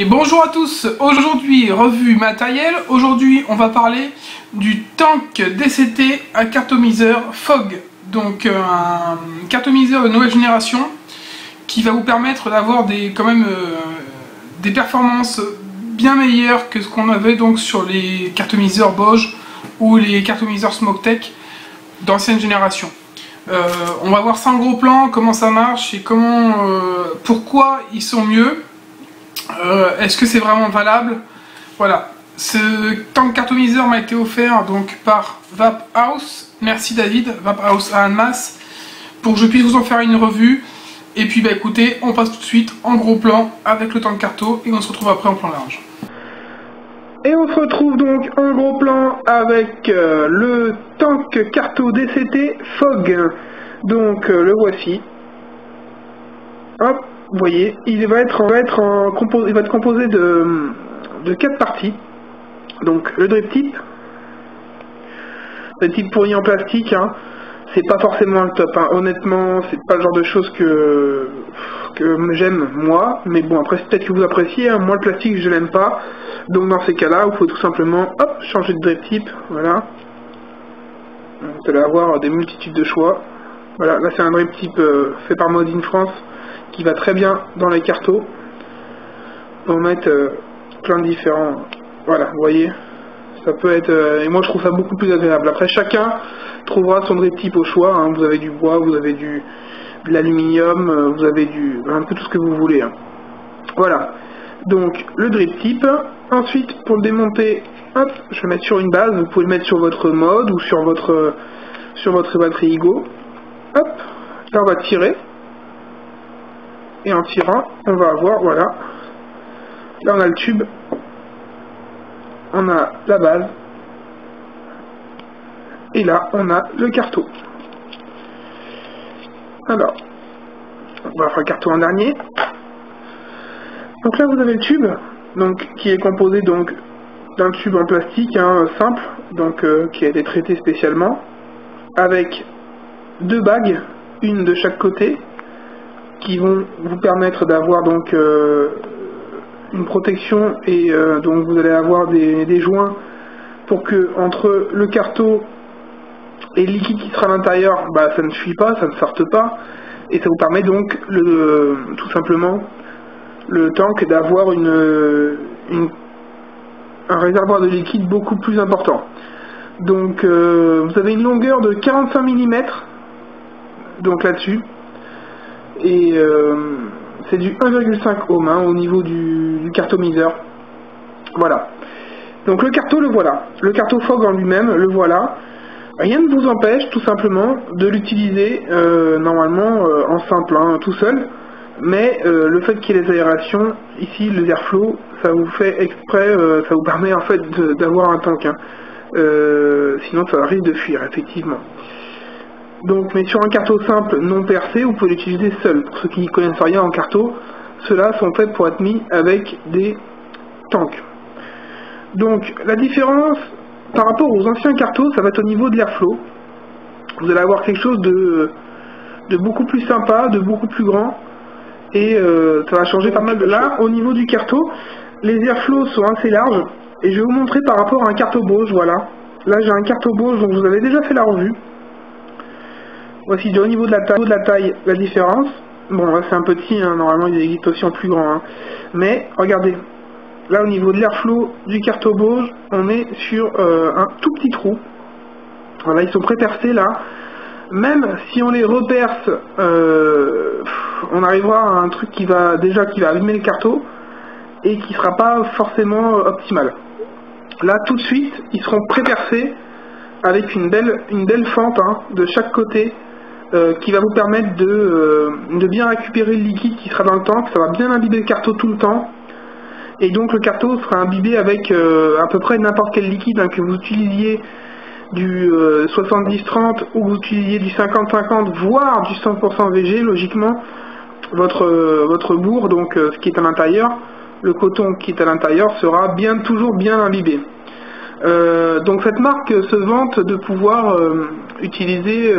Et bonjour à tous, aujourd'hui revue matériel, aujourd'hui on va parler du tank DCT à cartomiseur Fogg, donc un cartomiseur de nouvelle génération qui va vous permettre d'avoir quand même des performances bien meilleures que ce qu'on avait donc sur les cartomiseurs Bosch ou les cartomiseurs Smoke-Tech d'ancienne génération. On va voir ça en gros plan, comment ça marche et pourquoi ils sont mieux. Est-ce que c'est vraiment valable? Voilà, ce tank cartomiseur m'a été offert donc par Vaphouse. Merci David, Vaphouse à Annemasse, pour que je puisse vous en faire une revue. Et puis bah écoutez, on passe tout de suite en gros plan avec le tank carto et on se retrouve après en plan large. Et on se retrouve donc en gros plan avec le tank carto DCT Fogg. Donc le voici. Hop, vous voyez, il va être composé de 4 parties. Donc le drip tip pourri en plastique, hein. C'est pas forcément le top, hein. Honnêtement, c'est pas le genre de choses que j'aime moi, mais bon, après peut-être que vous appréciez, hein. Moi le plastique je l'aime pas, donc dans ces cas-là, il faut tout simplement hop, changer de drip tip, voilà. Vous allez avoir des multitudes de choix. Voilà, là c'est un drip tip fait par Made in France, qui va très bien dans les cartos, pour mettre plein de différents, voilà, vous voyez. Ça peut être, et moi je trouve ça beaucoup plus agréable. Après chacun trouvera son drip tip au choix, hein. Vous avez du bois, vous avez de l'aluminium, vous avez un peu tout ce que vous voulez, hein. Voilà, donc le drip tip. Ensuite pour le démonter, hop, je vais le mettre sur une base, vous pouvez le mettre sur votre mode ou sur votre batterie Igo. Hop, là on va tirer, et en tirant on va avoir, voilà, là on a le tube, on a la base, et là on a le carto. Alors, on va faire le carto en dernier. Donc là vous avez le tube, donc qui est composé donc d'un tube en plastique, hein, simple, donc qui a été traité spécialement, avec 2 bagues, une de chaque côté, qui vont vous permettre d'avoir donc une protection, et donc vous allez avoir des joints pour que entre le carto et le liquide qui sera à l'intérieur, bah, ça ne fuit pas, ça ne sorte pas, et ça vous permet donc tout simplement le tank d'avoir un réservoir de liquide beaucoup plus important. Donc vous avez une longueur de 45 mm donc là-dessus, et c'est du 1,5 ohm, hein, au niveau du cartomiseur. Voilà, donc le carto, le voilà, le carto Fogg en lui-même, le voilà. Rien ne vous empêche tout simplement de l'utiliser normalement en simple, hein, tout seul, mais le fait qu'il y ait les aérations, ici les airflow, ça vous fait exprès, ça vous permet en fait d'avoir un tank, hein. Sinon ça risque de fuir effectivement. Donc, mais sur un carto simple non percé, vous pouvez l'utiliser seul. Pour ceux qui n'y connaissent rien en carto, ceux-là sont faits pour être mis avec des tanks. Donc la différence par rapport aux anciens cartos, ça va être au niveau de l'airflow. Vous allez avoir quelque chose de beaucoup plus sympa, de beaucoup plus grand, et ça va changer pas mal de là. Au niveau du carto, les airflows sont assez larges, et je vais vous montrer par rapport à un carto Bosch. Voilà, là j'ai un carto Bosch dont vous avez déjà fait la revue. Voici au niveau de la taille la différence. Bon, là c'est un petit, hein, normalement il existe aussi en plus grand, hein. Mais regardez, là au niveau de l'airflow du carto Bosch, on est sur un tout petit trou. Voilà, ils sont pré-percés là. Même si on les reperce, on arrivera à un truc qui va abîmer le carto et qui sera pas forcément optimal. Là tout de suite, ils seront pré-percés avec une belle fente, hein, de chaque côté, qui va vous permettre de bien récupérer le liquide qui sera dans le tank. Ça va bien imbiber le carto tout le temps, et donc le carto sera imbibé avec à peu près n'importe quel liquide, hein, que vous utilisiez du 70-30 ou que vous utilisiez du 50-50, voire du 100% VG. Logiquement votre bourre, donc ce qui est à l'intérieur, le coton qui est à l'intérieur, sera toujours bien imbibé. Donc cette marque se vante de pouvoir utiliser,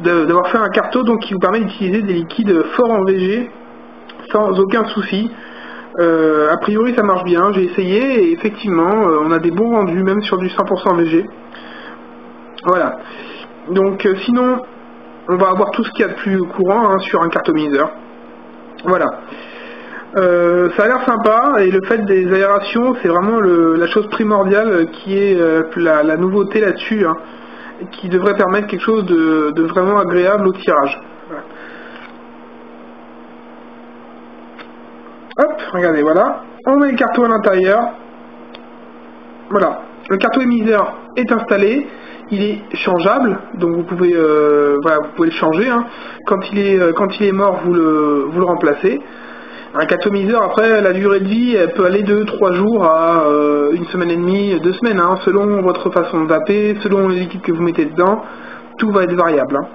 d'avoir fait un carto donc qui vous permet d'utiliser des liquides forts en VG sans aucun souci. A priori ça marche bien, j'ai essayé et effectivement on a des bons rendus même sur du 100% VG. Voilà. Donc sinon on va avoir tout ce qu'il y a de plus courant sur un cartomiseur. Voilà. Ça a l'air sympa et le fait des aérations c'est vraiment la chose primordiale qui est la nouveauté là-dessus, hein, qui devrait permettre quelque chose de vraiment agréable au tirage. Voilà. Hop, regardez, voilà. On met le carton à l'intérieur. Voilà. Le carton émiseur est installé. Il est changeable, donc vous pouvez, voilà, vous pouvez le changer. Hein. Quand il est mort, vous le remplacez. Un cartomiseur, après, la durée de vie, elle peut aller de 3 jours à 1 semaine et demie, 2 semaines, hein, selon votre façon de vaper, selon les liquides que vous mettez dedans. Tout va être variable. Hein.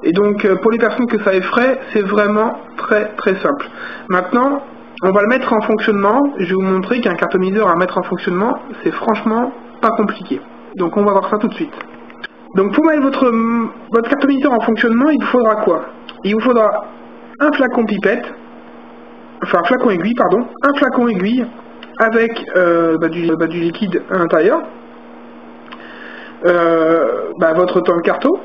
Et donc, pour les personnes que ça effraie, c'est vraiment très très simple. Maintenant, on va le mettre en fonctionnement. Je vais vous montrer qu'un cartomiseur à mettre en fonctionnement, c'est franchement pas compliqué. Donc, on va voir ça tout de suite. Donc, pour mettre votre cartomiseur en fonctionnement, il vous faudra quoi? Il vous faudra un flacon pipette, enfin un flacon aiguille, pardon, un flacon aiguille avec du liquide à l'intérieur, votre tank carto,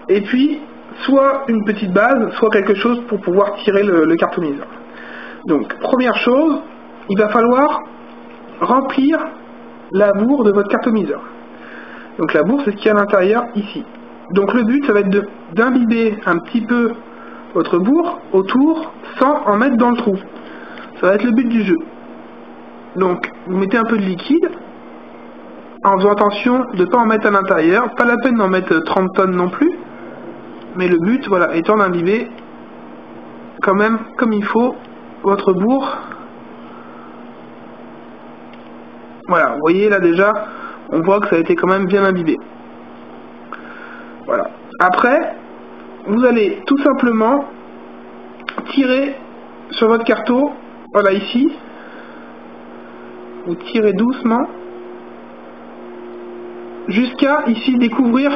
et puis soit une petite base, soit quelque chose pour pouvoir tirer le cartomiseur. Donc, première chose, il va falloir remplir la bourre de votre cartomiseur. Donc la bourre, c'est ce qu'il y a à l'intérieur ici. Donc le but, ça va être d'imbiber un petit peu votre bourre autour sans en mettre dans le trou. Ça va être le but du jeu. Donc vous mettez un peu de liquide en faisant attention de ne pas en mettre à l'intérieur. Pas la peine d'en mettre 30 tonnes non plus. Mais le but, voilà, étant d'imbiber quand même comme il faut votre bourre. Voilà, vous voyez là déjà, on voit que ça a été quand même bien imbibé. Voilà. Après, vous allez tout simplement tirer sur votre carto, voilà ici. Vous tirez doucement jusqu'à ici découvrir.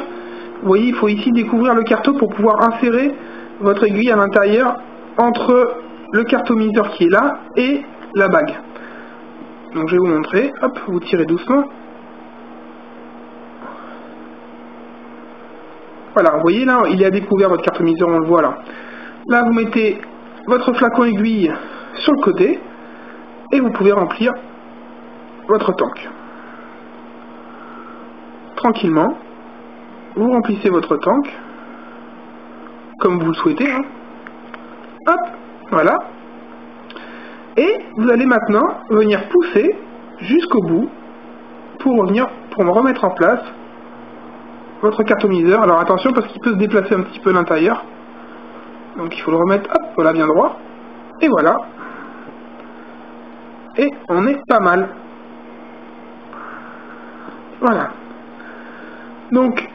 Vous voyez, il faut ici découvrir le carto pour pouvoir insérer votre aiguille à l'intérieur entre le cartomiseur qui est là et la bague. Donc je vais vous montrer. Hop, vous tirez doucement. Voilà, vous voyez là, il a découvert votre cartomiseur, on le voit là. Là, vous mettez votre flacon aiguille sur le côté et vous pouvez remplir votre tank. Tranquillement, vous remplissez votre tank comme vous le souhaitez. Hein. Hop, voilà. Et vous allez maintenant venir pousser jusqu'au bout pour me remettre en place votre cartomiseur. Alors attention parce qu'il peut se déplacer un petit peu à l'intérieur. Donc il faut le remettre, hop, voilà, bien droit. Et voilà. Et on est pas mal. Voilà. Donc,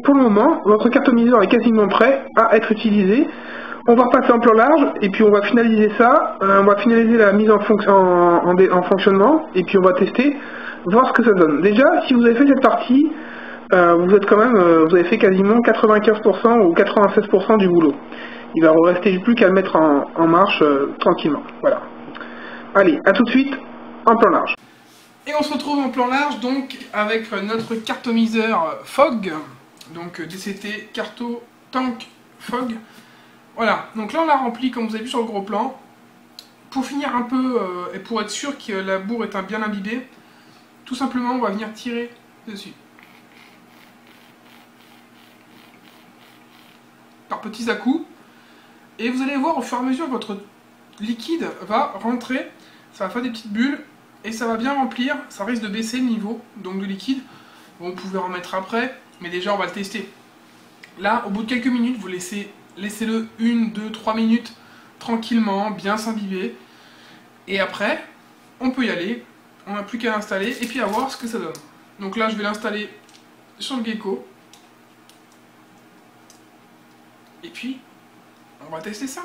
pour le moment, votre cartomiseur est quasiment prêt à être utilisé. On va repasser en plan large et puis on va finaliser ça. On va finaliser la mise en fonctionnement et puis on va tester, voir ce que ça donne. Déjà, si vous avez fait cette partie, vous êtes quand même, vous avez fait quasiment 95% ou 96% du boulot. Il va vous rester plus qu'à le mettre en marche tranquillement. Voilà. Allez, à tout de suite en plan large. Et on se retrouve en plan large donc avec notre cartomiseur Fog, donc DCT Carto Tank Fog. Voilà, donc là on l'a rempli comme vous avez vu sur le gros plan. Pour finir un peu et pour être sûr que la bourre est bien imbibée, tout simplement on va venir tirer dessus. Par petits à-coups. Et vous allez voir au fur et à mesure que votre liquide va rentrer, ça va faire des petites bulles et ça va bien remplir, ça risque de baisser le niveau donc de liquide. Bon, vous pouvez remettre après, mais déjà on va le tester. Là, au bout de quelques minutes, vous laissez-le 1, 2, 3 minutes tranquillement, bien s'imbiber. Et après, on peut y aller, on n'a plus qu'à l'installer et puis à voir ce que ça donne. Donc là, je vais l'installer sur le gecko. Et puis, on va tester ça.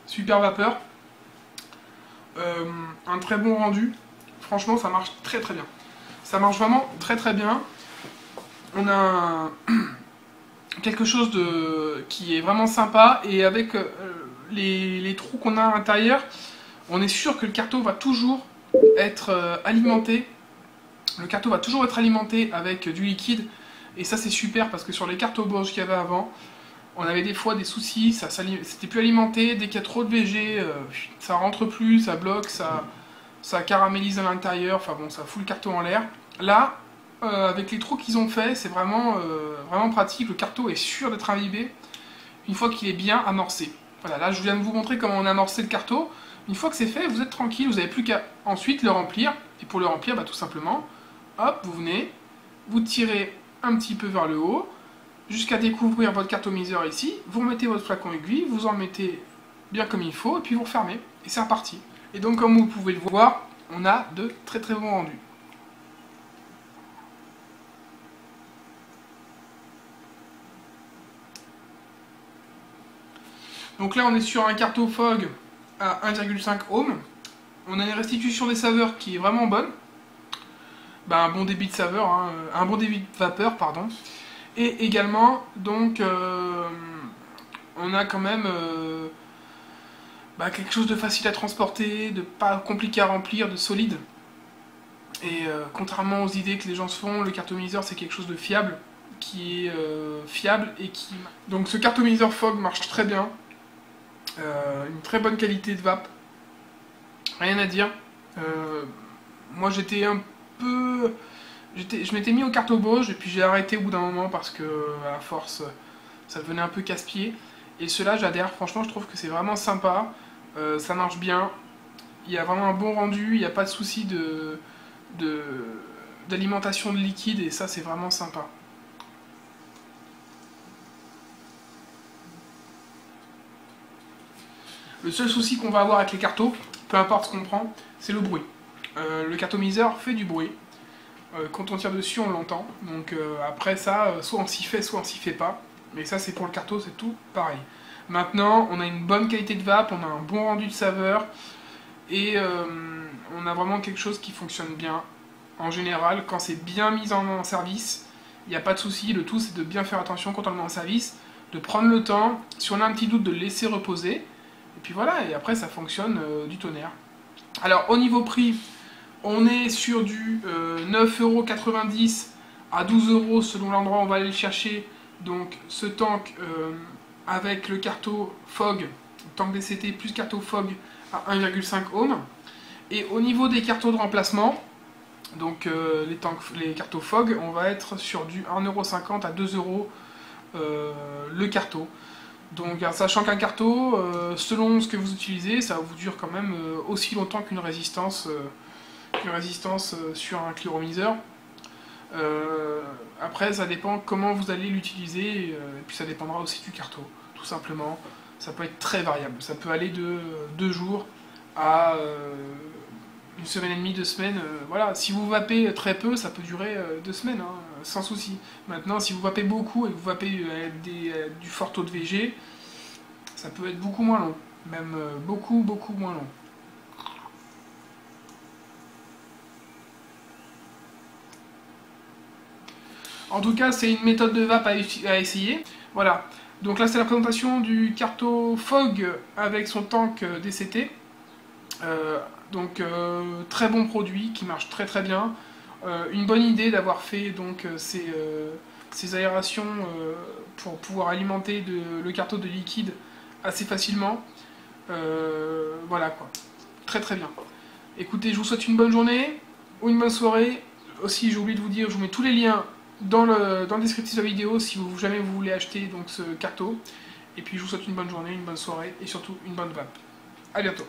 Super vapeur. un très bon rendu. Franchement, ça marche très très bien. Ça marche vraiment très très bien. On a quelque chose qui est vraiment sympa, et avec les trous qu'on a à l'intérieur, on est sûr que le carton va toujours être alimenté. Le carton va toujours être alimenté avec du liquide, et ça c'est super parce que sur les cartons Bosch qu'il y avait avant, on avait des fois des soucis, c'était plus alimenté, dès qu'il y a trop de VG, ça rentre plus, ça bloque, ça caramélise à l'intérieur, enfin bon, ça fout le carton en l'air. Là, avec les trous qu'ils ont fait, c'est vraiment pratique, le carton est sûr d'être imbibé une fois qu'il est bien amorcé. Voilà, là je viens de vous montrer comment on a amorcé le carton. Une fois que c'est fait, vous êtes tranquille, vous n'avez plus qu'à ensuite le remplir. Et pour le remplir, bah, tout simplement, hop, vous venez, vous tirez un petit peu vers le haut, jusqu'à découvrir votre cartomiseur ici, vous remettez votre flacon aiguille, vous en mettez bien comme il faut, et puis vous refermez, et c'est reparti. Et donc comme vous pouvez le voir, on a de très très bons rendus. Donc là on est sur un carton Fog à 1,5 ohm. On a une restitution des saveurs qui est vraiment bonne. Un bon débit de saveur, hein, un bon débit de vapeur, pardon. Et également, donc, on a quand même quelque chose de facile à transporter, de pas compliqué à remplir, de solide. Et contrairement aux idées que les gens se font, le cartomiseur c'est quelque chose de fiable, qui est fiable et qui... Donc ce cartomiseur Fog marche très bien. Une très bonne qualité de vape. Rien à dire. Moi j'étais un peu... Je m'étais mis au carton Bosch et puis j'ai arrêté au bout d'un moment parce que à force ça devenait un peu casse-pied. Et ceux-là j'adhère, franchement je trouve que c'est vraiment sympa, ça marche bien, il y a vraiment un bon rendu, il n'y a pas de souci d'alimentation de liquide, et ça c'est vraiment sympa. Le seul souci qu'on va avoir avec les cartos, peu importe ce qu'on prend, c'est le bruit. Le cartomiseur fait du bruit. Quand on tire dessus, on l'entend. Donc après ça, soit on s'y fait, soit on s'y fait pas. Mais ça, c'est pour le carton, c'est tout pareil. Maintenant, on a une bonne qualité de vape, on a un bon rendu de saveur. Et on a vraiment quelque chose qui fonctionne bien. En général, quand c'est bien mis en service, il n'y a pas de souci. Le tout, c'est de bien faire attention quand on le met en service, de prendre le temps. Si on a un petit doute, de le laisser reposer. Et puis voilà, et après, ça fonctionne du tonnerre. Alors, au niveau prix... On est sur du 9,90 € à 12 € selon l'endroit où on va aller le chercher. Donc ce tank avec le carton Fog, tank DCT plus carton Fog à 1,5 ohm. Et au niveau des cartons de remplacement, donc les cartons Fog, on va être sur du 1,50 € à 2 € le carton. Donc sachant qu'un carton, selon ce que vous utilisez, ça vous dure quand même aussi longtemps qu'une résistance sur un chloromiseur. Après ça dépend comment vous allez l'utiliser, et puis ça dépendra aussi du carton, tout simplement. Ça peut être très variable, ça peut aller de 2 jours à une semaine et demie, 2 semaines. Voilà, si vous vapez très peu, ça peut durer 2 semaines, hein, sans souci. Maintenant, si vous vapez beaucoup et que vous vapez du fort taux de VG, ça peut être beaucoup moins long, même beaucoup moins long. En tout cas, c'est une méthode de vape à essayer. Voilà. Donc là, c'est la présentation du carton Fog avec son tank DCT. Très bon produit qui marche très bien. Une bonne idée d'avoir fait donc ces aérations pour pouvoir alimenter le carton de liquide assez facilement. Voilà quoi. Très bien. Écoutez, je vous souhaite une bonne journée ou une bonne soirée. Aussi, j'ai oublié de vous dire, je vous mets tous les liens dans le descriptif de la vidéo si jamais vous voulez acheter donc ce carton. Et puis je vous souhaite une bonne journée, une bonne soirée et surtout une bonne vape. A bientôt.